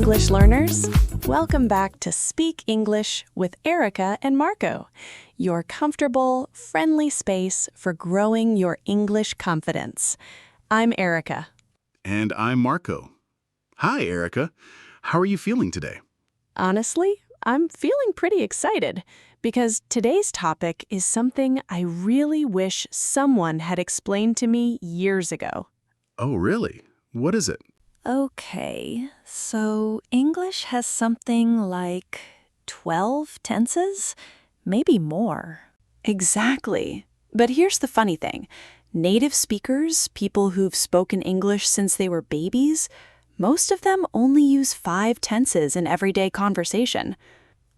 English learners. Welcome back to Speak English with Erica and Marco, your comfortable, friendly space for growing your English confidence. I'm Erica. And I'm Marco. Hi, Erica. How are you feeling today? Honestly, I'm feeling pretty excited because today's topic is something I really wish someone had explained to me years ago. Oh, really? What is it? Okay, so English has something like 12 tenses? Maybe more. Exactly. But here's the funny thing. Native speakers, people who've spoken English since they were babies, most of them only use 5 tenses in everyday conversation.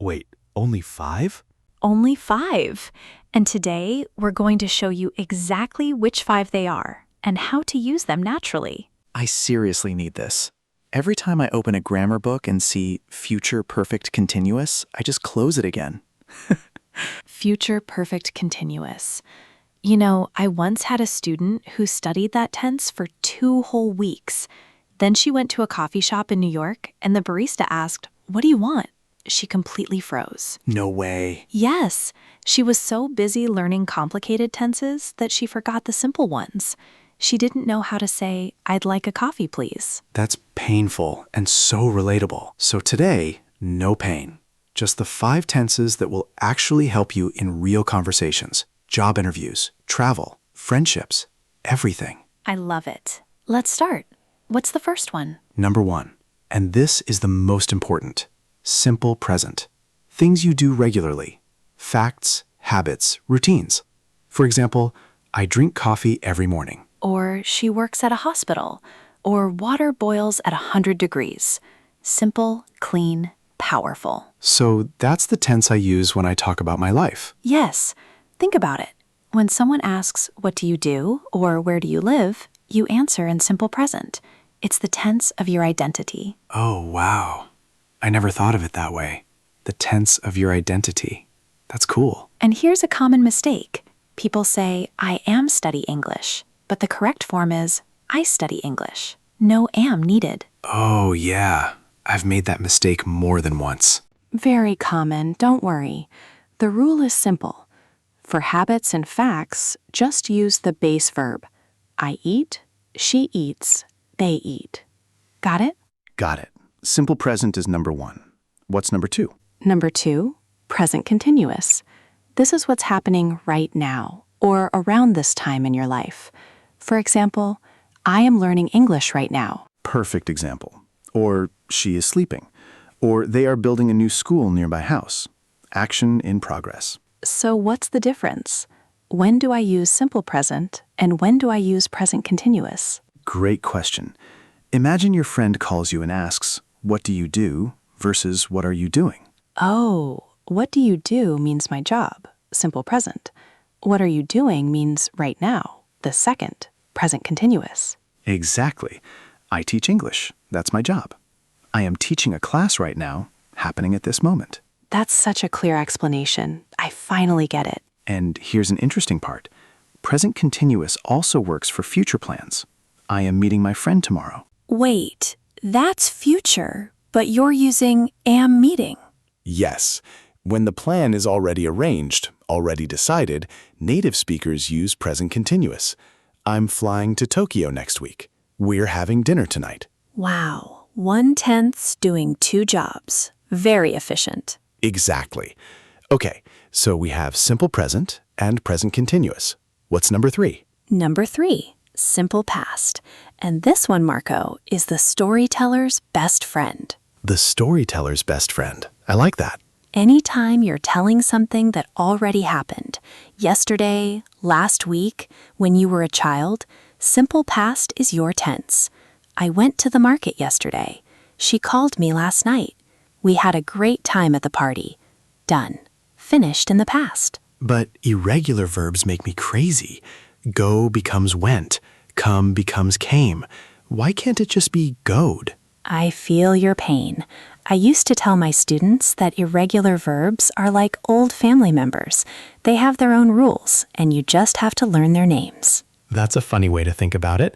Wait, only 5? Only 5. And today, we're going to show you exactly which 5 they are and how to use them naturally. I seriously need this. Every time I open a grammar book and see future perfect continuous, I just close it again. Future perfect continuous. You know, I once had a student who studied that tense for 2 whole weeks. Then she went to a coffee shop in New York, and the barista asked, "What do you want?" She completely froze. No way. Yes, she was so busy learning complicated tenses that she forgot the simple ones. She didn't know how to say, "I'd like a coffee, please." That's painful and so relatable. So today, no pain. Just the 5 tenses that will actually help you in real conversations, job interviews, travel, friendships, everything. I love it. Let's start. What's the first one? Number 1, and this is the most important, simple present. Things you do regularly. Facts, habits, routines. For example, I drink coffee every morning. Or she works at a hospital. Or water boils at 100 degrees. Simple, clean, powerful. So that's the tense I use when I talk about my life. Yes, think about it. When someone asks, "What do you do?" or "Where do you live?" you answer in simple present. It's the tense of your identity. Oh, wow. I never thought of it that way. The tense of your identity. That's cool. And here's a common mistake. People say, "I am study English," but the correct form is, "I study English." No am needed. Oh, yeah. I've made that mistake more than once. Very common, don't worry. The rule is simple. For habits and facts, just use the base verb. I eat, she eats, they eat. Got it? Got it. Simple present is number 1. What's number 2? Number 2, present continuous. This is what's happening right now, or around this time in your life. For example, I am learning English right now. Perfect example. Or she is sleeping. Or they are building a new school near my house. Action in progress. So what's the difference? When do I use simple present, and when do I use present continuous? Great question. Imagine your friend calls you and asks, "What do you do?" versus "What are you doing?" Oh, what do you do means my job, simple present. What are you doing means right now, the second, present continuous. Exactly. I teach English. That's my job. I am teaching a class right now, happening at this moment. That's such a clear explanation. I finally get it. And here's an interesting part. Present continuous also works for future plans. I am meeting my friend tomorrow. Wait, that's future, but you're using am meeting. Yes. When the plan is already arranged, already decided, native speakers use present continuous. I'm flying to Tokyo next week. We're having dinner tonight. Wow, 1/10 doing 2 jobs. Very efficient. Exactly. Okay, so we have simple present and present continuous. What's number 3? Number 3, simple past. And this one, Marco, is the storyteller's best friend. The storyteller's best friend. I like that. Anytime you're telling something that already happened, yesterday, last week, when you were a child, simple past is your tense. I went to the market yesterday. She called me last night. We had a great time at the party. Done. Finished in the past. But irregular verbs make me crazy. Go becomes went. Come becomes came. Why can't it just be goed? I feel your pain. I used to tell my students that irregular verbs are like old family members. They have their own rules, and you just have to learn their names. That's a funny way to think about it.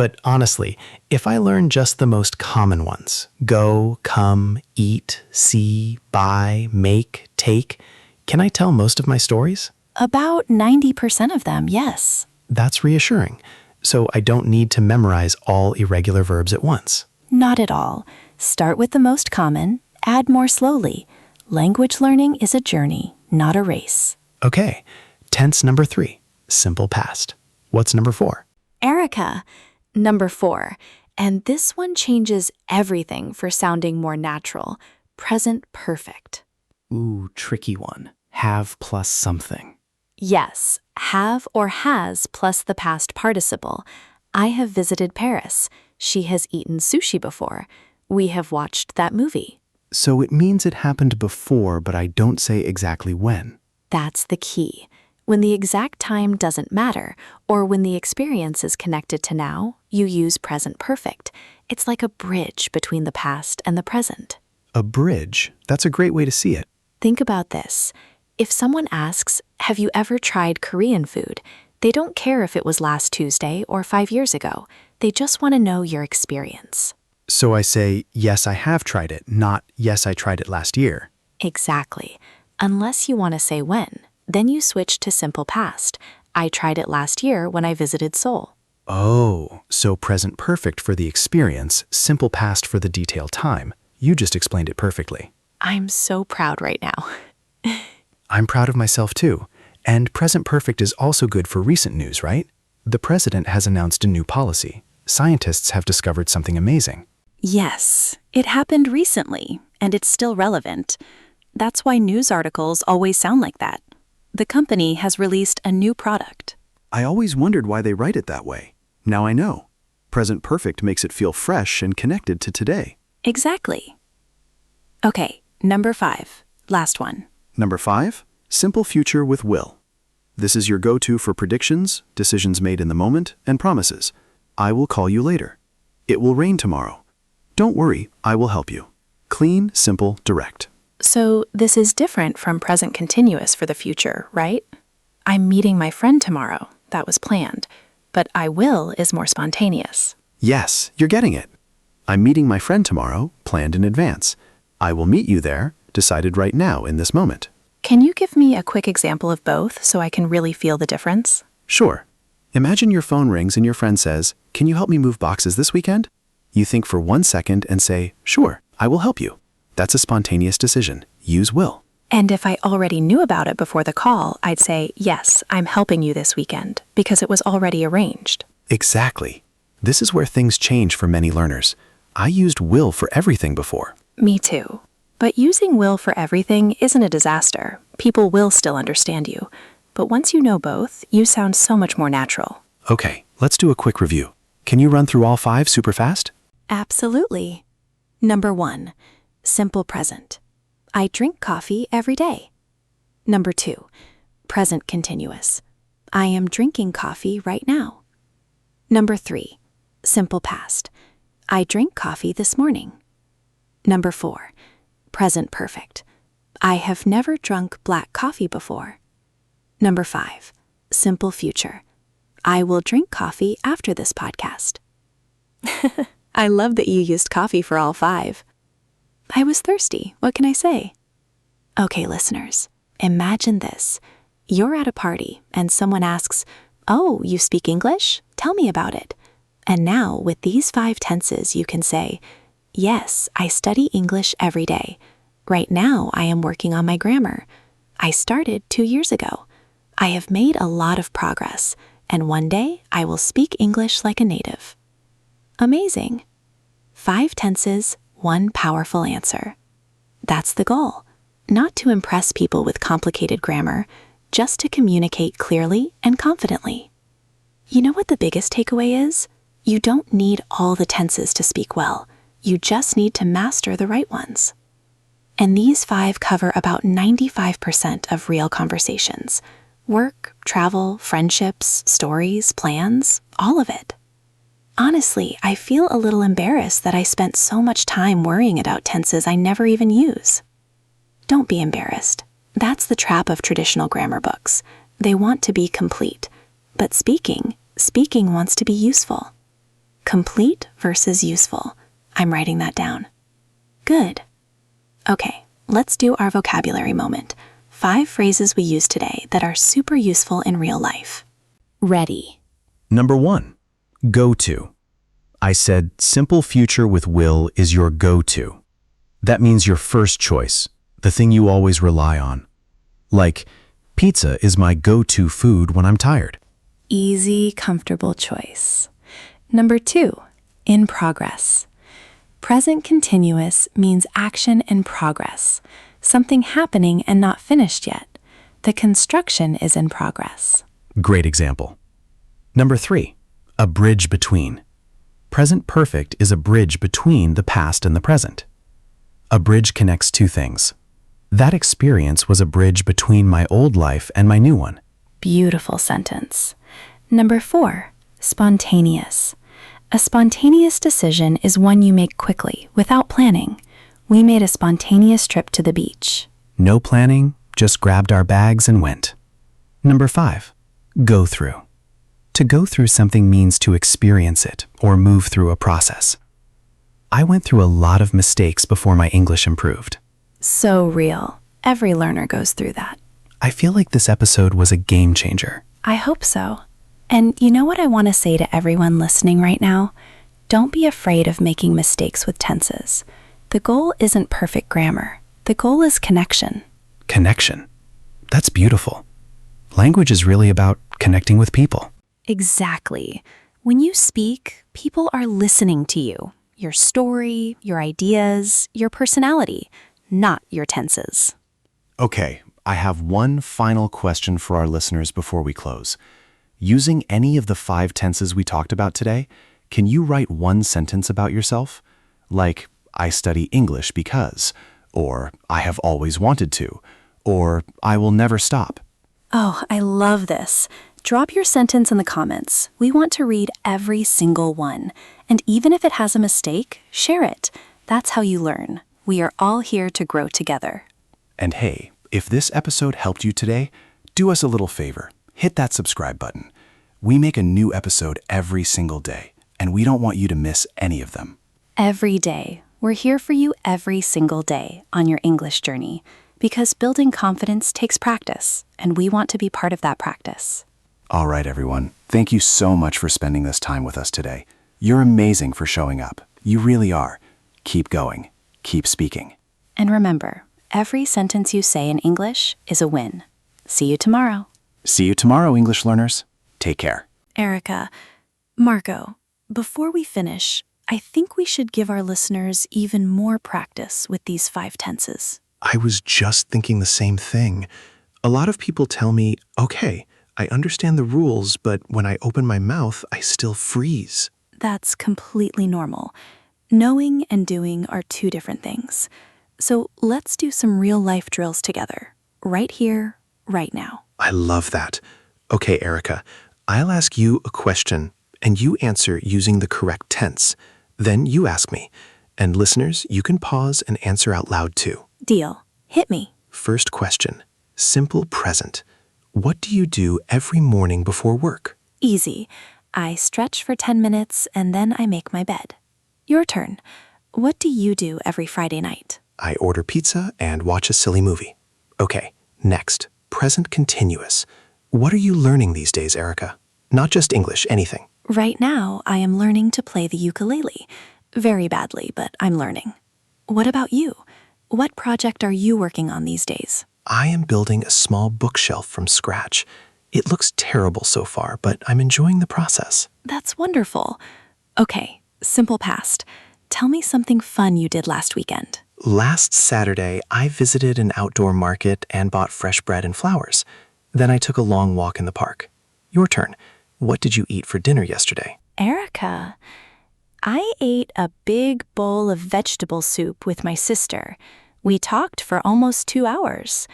But honestly, if I learn just the most common ones, go, come, eat, see, buy, make, take, can I tell most of my stories? About 90% of them, yes. That's reassuring. So I don't need to memorize all irregular verbs at once. Not at all. Start with the most common, add more slowly. Language learning is a journey, not a race. Okay, tense number 3, simple past. What's number 4? Erica, number 4. And this one changes everything for sounding more natural. Present perfect. Ooh, tricky one. Have plus something. Yes, have or has plus the past participle. I have visited Paris. She has eaten sushi before. We have watched that movie. So it means it happened before, but I don't say exactly when. That's the key. When the exact time doesn't matter, or when the experience is connected to now, you use present perfect. It's like a bridge between the past and the present. A bridge? That's a great way to see it. Think about this. If someone asks, have you ever tried Korean food? They don't care if it was last Tuesday or 5 years ago. They just want to know your experience. So I say, yes, I have tried it, not, yes, I tried it last year. Exactly. Unless you want to say when, then you switch to simple past. I tried it last year when I visited Seoul. Oh, so present perfect for the experience, simple past for the detailed time. You just explained it perfectly. I'm so proud right now. I'm proud of myself too. And present perfect is also good for recent news, right? The president has announced a new policy. Scientists have discovered something amazing. Yes, it happened recently, and it's still relevant. That's why news articles always sound like that. The company has released a new product. I always wondered why they write it that way. Now I know. Present perfect makes it feel fresh and connected to today. Exactly. Okay, number 5, last one. Number 5, simple future with will. This is your go-to for predictions, decisions made in the moment, and promises. I will call you later. It will rain tomorrow. Don't worry, I will help you. Clean, simple, direct. So this is different from present continuous for the future, right? I'm meeting my friend tomorrow. That was planned. But I will is more spontaneous. Yes, you're getting it. I'm meeting my friend tomorrow, planned in advance. I will meet you there, decided right now in this moment. Can you give me a quick example of both so I can really feel the difference? Sure. Imagine your phone rings and your friend says, "Can you help me move boxes this weekend?" You think for 1 second and say, "Sure, I will help you." That's a spontaneous decision. Use will. And if I already knew about it before the call, I'd say, yes, I'm helping you this weekend, because it was already arranged. Exactly. This is where things change for many learners. I used will for everything before. Me too. But using will for everything isn't a disaster. People will still understand you. But once you know both, you sound so much more natural. Okay, let's do a quick review. Can you run through all 5 super fast? Absolutely. Number 1, simple present. I drink coffee every day. Number 2, present continuous. I am drinking coffee right now. Number 3, simple past. I drank coffee this morning. Number 4, present perfect. I have never drunk black coffee before. Number 5, simple future. I will drink coffee after this podcast. I love that you used coffee for all 5. I was thirsty. What can I say? Okay, listeners, imagine this. You're at a party and someone asks, "Oh, you speak English? Tell me about it." And now with these 5 tenses, you can say, "Yes, I study English every day. Right now, I am working on my grammar. I started 2 years ago. I have made a lot of progress, and one day I will speak English like a native." Amazing. 5 tenses, 1 powerful answer. That's the goal. Not to impress people with complicated grammar, just to communicate clearly and confidently. You know what the biggest takeaway is? You don't need all the tenses to speak well. You just need to master the right ones. And these 5 cover about 95% of real conversations. Work, travel, friendships, stories, plans, all of it. Honestly, I feel a little embarrassed that I spent so much time worrying about tenses I never even use. Don't be embarrassed. That's the trap of traditional grammar books. They want to be complete. But speaking wants to be useful. Complete versus useful. I'm writing that down. Good. Okay, let's do our vocabulary moment. 5 phrases we use today that are super useful in real life. Ready. Number 1, go-to. I said simple future with will is your go-to. That means your first choice, the thing you always rely on. Like, pizza is my go-to food when I'm tired. Easy, comfortable choice. Number 2, in progress. Present continuous means action in progress, something happening and not finished yet. The construction is in progress. Great example. Number 3, a bridge between. Present perfect is a bridge between the past and the present. A bridge connects 2 things. That experience was a bridge between my old life and my new one. Beautiful sentence. Number 4, spontaneous. A spontaneous decision is one you make quickly, without planning. We made a spontaneous trip to the beach. No planning, just grabbed our bags and went. Number 5, go through. To go through something means to experience it or move through a process. I went through a lot of mistakes before my English improved. So real. Every learner goes through that. I feel like this episode was a game changer. I hope so. And you know what I want to say to everyone listening right now? Don't be afraid of making mistakes with tenses. The goal isn't perfect grammar. The goal is connection. Connection. That's beautiful. Language is really about connecting with people. Exactly. When you speak, people are listening to you. Your story, your ideas, your personality, not your tenses. Okay, I have one final question for our listeners before we close. Using any of the 5 tenses we talked about today, can you write one sentence about yourself? Like, I study English because, or I have always wanted to, or I will never stop. Oh, I love this. Drop your sentence in the comments. We want to read every single one. And even if it has a mistake, share it. That's how you learn. We are all here to grow together. And hey, if this episode helped you today, do us a little favor. Hit that subscribe button. We make a new episode every single day, and we don't want you to miss any of them. Every day. We're here for you every single day on your English journey, because building confidence takes practice, and we want to be part of that practice. All right, everyone. Thank you so much for spending this time with us today. You're amazing for showing up. You really are. Keep going. Keep speaking. And remember, every sentence you say in English is a win. See you tomorrow. See you tomorrow, English learners. Take care. Erica, Marco, before we finish, I think we should give our listeners even more practice with these 5 tenses. I was just thinking the same thing. A lot of people tell me, okay, I understand the rules, but when I open my mouth, I still freeze. That's completely normal. Knowing and doing are 2 different things. So let's do some real-life drills together, right here, right now. I love that. Okay, Erica, I'll ask you a question, and you answer using the correct tense. Then you ask me. And listeners, you can pause and answer out loud too. Deal. Hit me. First question, simple present. What do you do every morning before work? Easy. I stretch for 10 minutes and then I make my bed. Your turn. What do you do every Friday night? I order pizza and watch a silly movie. Okay, next, present continuous. What are you learning these days, Erica? Not just English, anything. Right now, I am learning to play the ukulele. Very badly, but I'm learning. What about you? What project are you working on these days? I am building a small bookshelf from scratch. It looks terrible so far, but I'm enjoying the process. That's wonderful. Okay, simple past. Tell me something fun you did last weekend. Last Saturday, I visited an outdoor market and bought fresh bread and flowers. Then I took a long walk in the park. Your turn. What did you eat for dinner yesterday? Erica, I ate a big bowl of vegetable soup with my sister. We talked for almost 2 hours.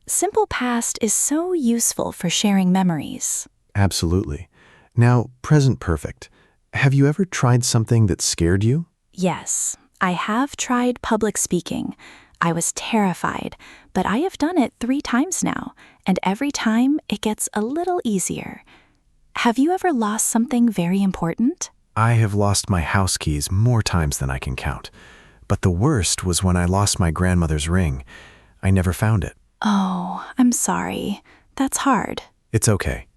Simple past is so useful for sharing memories. Absolutely. Now, present perfect. Have you ever tried something that scared you? Yes, I have tried public speaking. I was terrified, but I have done it 3 times now, and every time it gets a little easier. Have you ever lost something very important? I have lost my house keys more times than I can count. But the worst was when I lost my grandmother's ring. I never found it. Oh, I'm sorry. That's hard. It's okay.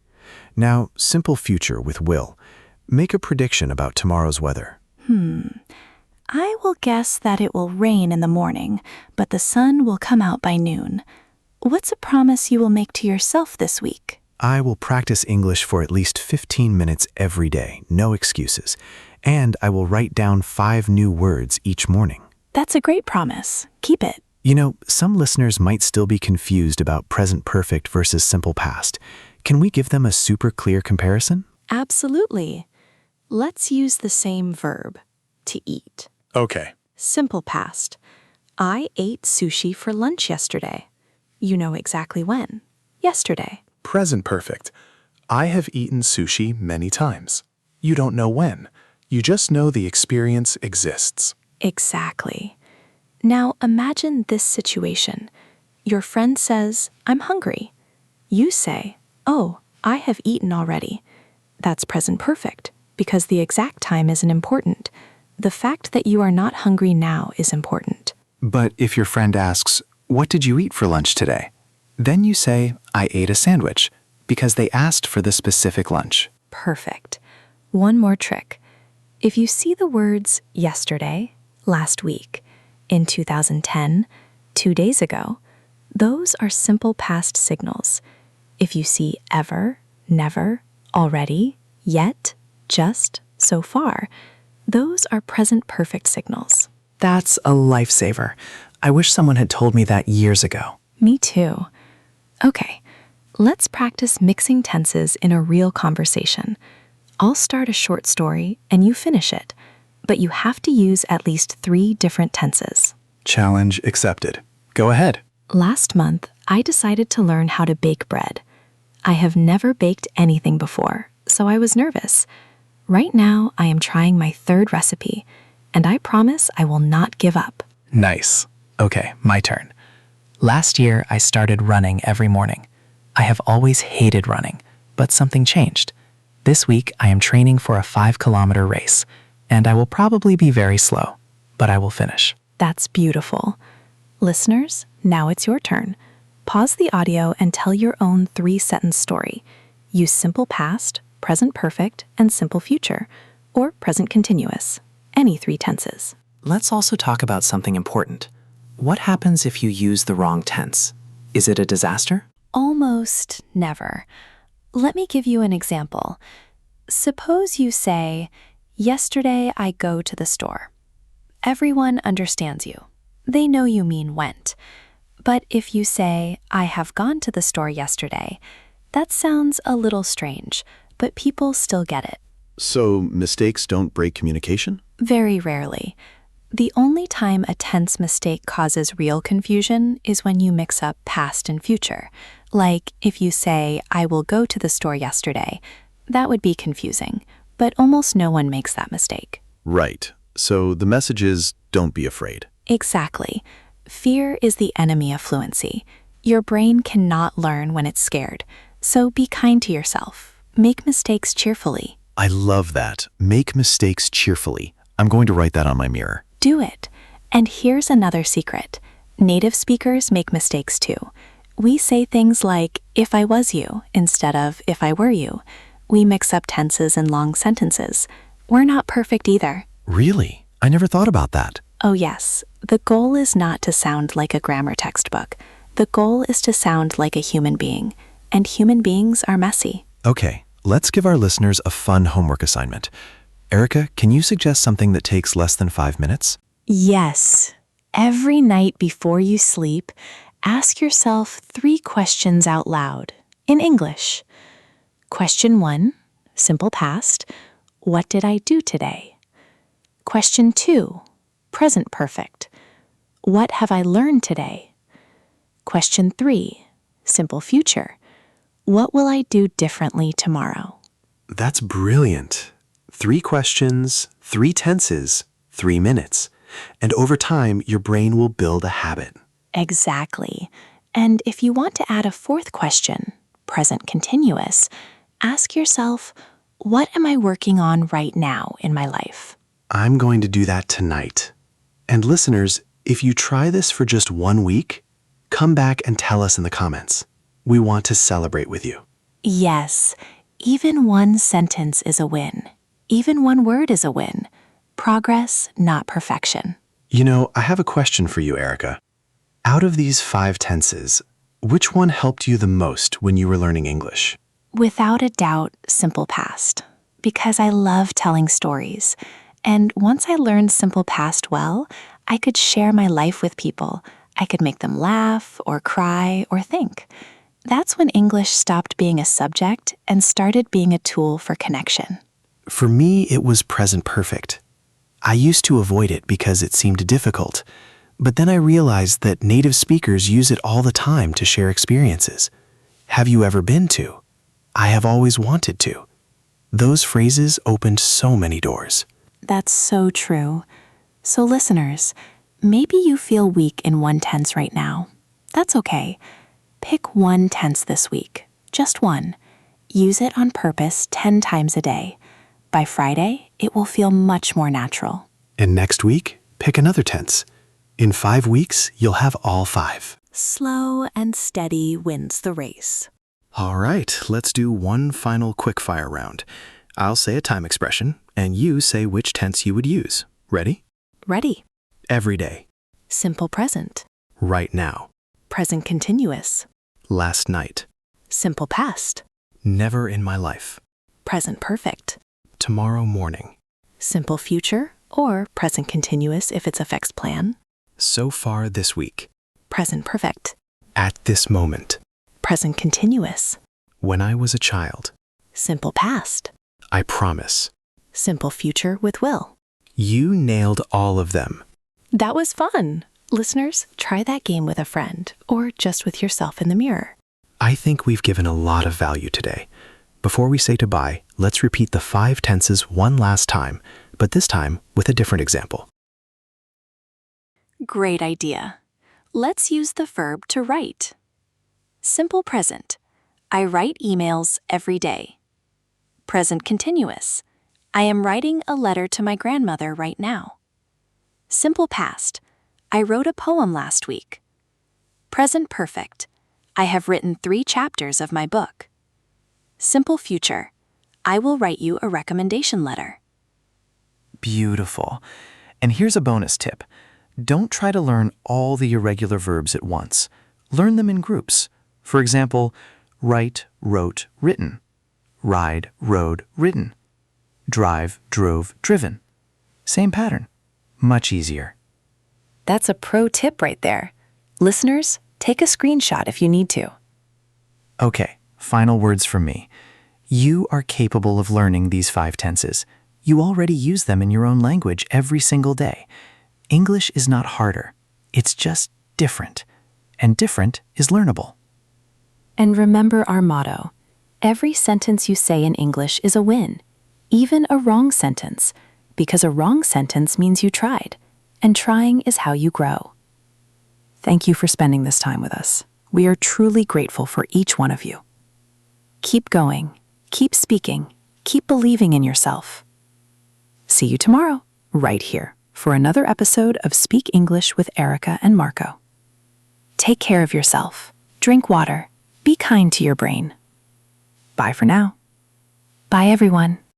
Now, simple future with Will. Make a prediction about tomorrow's weather. I will guess that it will rain in the morning, but the sun will come out by noon. What's a promise you will make to yourself this week? I will practice English for at least 15 minutes every day, no excuses. And I will write down 5 new words each morning. That's a great promise. Keep it. You know, some listeners might still be confused about present perfect versus simple past. Can we give them a super clear comparison? Absolutely. Let's use the same verb, to eat. Okay. Simple past. I ate sushi for lunch yesterday. You know exactly when. Yesterday. Present perfect. I have eaten sushi many times. You don't know when. You just know the experience exists. Exactly. Now imagine this situation. Your friend says, I'm hungry. You say, oh, I have eaten already. That's present perfect, because the exact time isn't important. The fact that you are not hungry now is important. But if your friend asks, what did you eat for lunch today? Then you say, I ate a sandwich, because they asked for the specific lunch. Perfect. One more trick. If you see the words yesterday, last week, in 2010, 2 days ago, those are simple past signals. If you see ever, never, already, yet, just, so far, those are present perfect signals. That's a lifesaver. I wish someone had told me that years ago. Me too. Okay, let's practice mixing tenses in a real conversation. I'll start a short story and you finish it, but you have to use at least 3 different tenses. Challenge accepted. Go ahead. Last month, I decided to learn how to bake bread. I have never baked anything before, so I was nervous. Right now, I am trying my 3rd recipe, and I promise I will not give up. Nice. Okay, my turn. Last year, I started running every morning. I have always hated running, but something changed. This week, I am training for a 5-kilometer race, and I will probably be very slow, but I will finish. That's beautiful. Listeners, now it's your turn. Pause the audio and tell your own 3-sentence story. Use simple past, present perfect, and simple future, or present continuous. Any 3 tenses. Let's also talk about something important. What happens if you use the wrong tense? Is it a disaster? Almost never. Let me give you an example. Suppose you say, yesterday I go to the store. Everyone understands you. They know you mean went. But if you say, I have gone to the store yesterday, that sounds a little strange, but people still get it. So mistakes don't break communication? Very rarely. The only time a tense mistake causes real confusion is when you mix up past and future. Like if you say, I will go to the store yesterday, that would be confusing, but almost no one makes that mistake. Right. So the message is, don't be afraid. Exactly. Fear is the enemy of fluency. Your brain cannot learn when it's scared, so be kind to yourself. Make mistakes cheerfully. I love that. Make mistakes cheerfully. I'm going to write that on my mirror. Do it. And here's another secret. Native speakers make mistakes too. We say things like, if I was you, instead of if I were you. We mix up tenses in long sentences. We're not perfect either. Really? I never thought about that. Oh yes, the goal is not to sound like a grammar textbook. The goal is to sound like a human being. And human beings are messy. Okay, let's give our listeners a fun homework assignment. Erica, can you suggest something that takes less than 5 minutes? Yes. Every night before you sleep, ask yourself 3 questions out loud, in English. Question 1, simple past, what did I do today? Question 2, present perfect, what have I learned today? Question 3, simple future, what will I do differently tomorrow? That's brilliant. 3 questions, 3 tenses, 3 minutes. And over time, your brain will build a habit. Exactly. And if you want to add a 4th question, present continuous, ask yourself, What am I working on right now in my life? I'm going to do that tonight. And listeners, if you try this for just 1 week, come back and tell us in the comments. We want to celebrate with you. Yes, even one sentence is a win. Even one word is a win. Progress, not perfection. You know, I have a question for you, Erica. Out of these 5 tenses, which one helped you the most when you were learning English? Without a doubt, simple past. Because I love telling stories. And once I learned simple past well, I could share my life with people. I could make them laugh or cry or think. That's when English stopped being a subject and started being a tool for connection. For me, it was present perfect. I used to avoid it because it seemed difficult, but then I realized that native speakers use it all the time to share experiences. Have you ever been to? I have always wanted to. Those phrases opened so many doors. That's so true. So listeners, maybe you feel weak in one tense right now. That's okay. Pick one tense this week, just one. Use it on purpose 10 times a day. By Friday, it will feel much more natural. And next week, pick another tense. In 5 weeks, you'll have all 5. Slow and steady wins the race. All right, let's do one final quickfire round. I'll say a time expression, and you say which tense you would use. Ready? Ready. Every day. Simple present. Right now. Present continuous. Last night. Simple past. Never in my life. Present perfect. Tomorrow morning. Simple future or present continuous if it's a fixed plan. So far this week. Present perfect. At this moment. Present continuous. When I was a child. Simple past. I promise. Simple future with will. You nailed all of them. That was fun. Listeners, try that game with a friend or just with yourself in the mirror. I think we've given a lot of value today. Before we say goodbye, let's repeat the 5 tenses one last time, but this time with a different example. Great idea. Let's use the verb to write. Simple present. I write emails every day. Present continuous. I am writing a letter to my grandmother right now. Simple past. I wrote a poem last week. Present perfect. I have written 3 chapters of my book. Simple future. I will write you a recommendation letter. Beautiful. And here's a bonus tip. Don't try to learn all the irregular verbs at once. Learn them in groups. For example, write, wrote, written. Ride, rode, ridden. Drive, drove, driven. Same pattern. Much easier. That's a pro tip right there. Listeners, take a screenshot if you need to. Okay, final words from me. You are capable of learning these 5 tenses. You already use them in your own language every single day. English is not harder. It's just different. And different is learnable. And remember our motto. Every sentence you say in English is a win, even a wrong sentence, because a wrong sentence means you tried, and trying is how you grow. Thank you for spending this time with us. We are truly grateful for each one of you. Keep going, keep speaking, keep believing in yourself. See you tomorrow, right here, for another episode of Speak English with Erica and Marco. Take care of yourself, drink water, be kind to your brain. Bye for now. Bye, everyone.